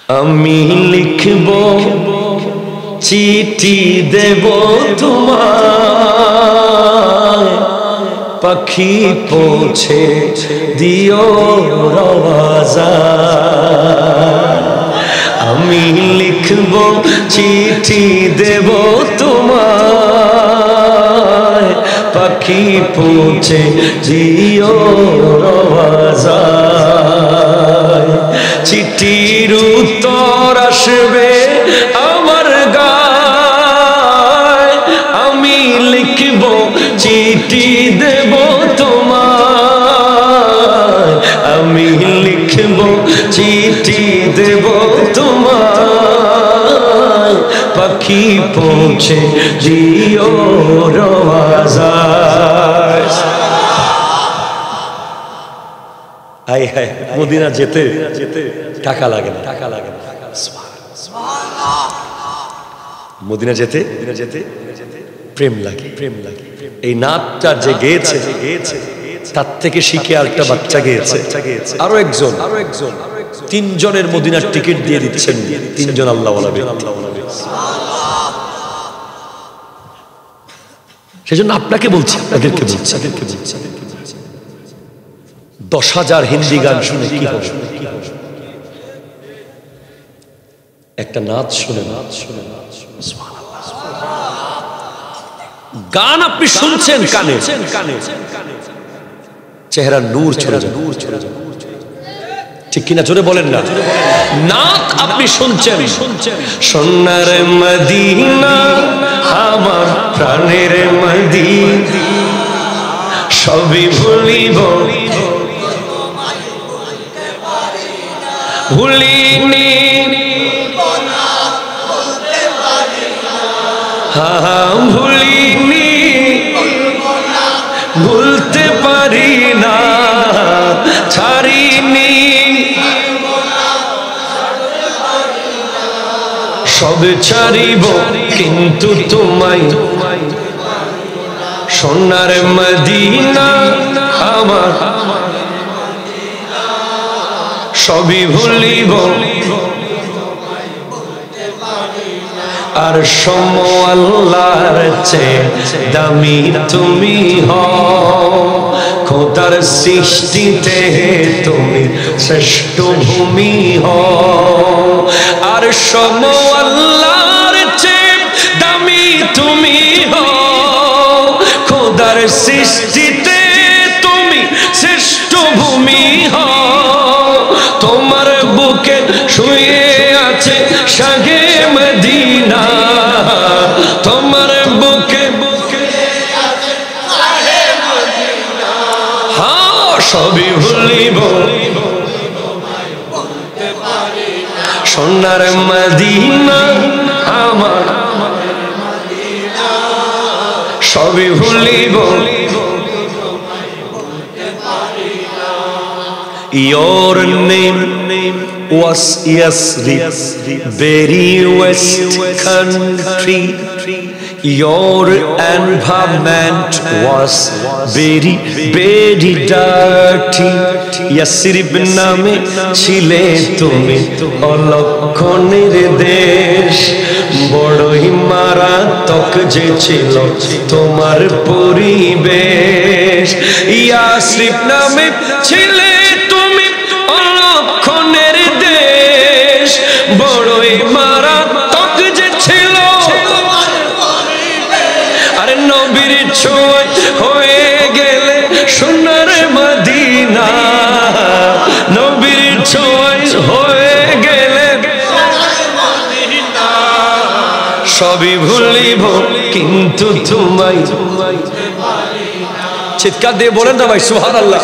আমি লিখব চিঠি দেব তোমায়, পাখি পৌঁছে দিও রওয়াজায়। আমি লিখব চিঠি দেব তোমায়, পাখি পৌঁছে দিও রওয়াজায়। চিঠির উত্তর আসবে আমার গায়, আমি লিখব চিঠি দেব তোমায়, আমি লিখব চিঠি দেব তোমায়, পাখি পৌঁছে দিও রওয়াজায়। হায় হায়, মদিনা যেতে টাকা লাগে না, টাকা লাগে না। মদিনা যেতে প্রেম লাগে, প্রেম লাগে। এই নাচটা যে গেয়েছে তার থেকে শিখে আরেকটা বাচ্চা গেয়েছে, আরো একজন, তিনজনের মদিনার টিকিট দিয়ে দিচ্ছেন, তিনজন আল্লাহওয়ালা ব্যক্তি। সেজন্য আপনাকে বলছি, আপনাদেরকে বলছি, 10,000 হিন্দি গান শুনে কি হবে? একটা নাচ শুনে, গান আপনি শুনছেন কানে, চেহারা নূর ছড়ে যায়, ঠিক কিনা জোরে বলেন না? নাচ আপনি শুনছেন, সোনার মদিনা আমার প্রাণের মদিনা, সবই ভুলিব ভুলিনি, ভুলিনি ভুলতে পারি না, ছাড়িনি সব ছাড়িব কিন্তু তোমায়, সোনার মদিনা আমার সবই ভুলিব, আর সম আল্লাহর চেয়ে দামি তুমি হও, খোদার সৃষ্টিতে তুমি শ্রেষ্ঠ ভূমি হও, আর সম আল্লাহর চেয়ে দামি তুমি হও, খোদার সৃষ্টিতে তুমি শ্রেষ্ঠ ভূমি হও। তোমার বুকে শুয়ে আছে শাহে মদিনা, তোমার বুকে হ্যাঁ সবই ভুলিব, সোনার মদিনা আমার সবই ভুলিব। Your name was Yasrib, very west country. Your environment was very, very dirty. Yasrib নামে ছিলে তুমি অলক্ষণের দেশ, বড়ই মারাত্মক যে ছিল তোমার পরিবেশ। ইয়াসরিব নামে ছিলে তুমি অলক্ষণের দেশ, বড়ই মারাত্মক যে ছিল আরে নবীর ছোঁয়ায় হয়ে গেলে সোনার মদিনা, নবীর ছোঁয়ায় হয়ে গেলে সবই ভুলিব কিন্তু তোমায়। চিৎকার দিয়ে বলেন না ভাই সুবহানাল্লাহ।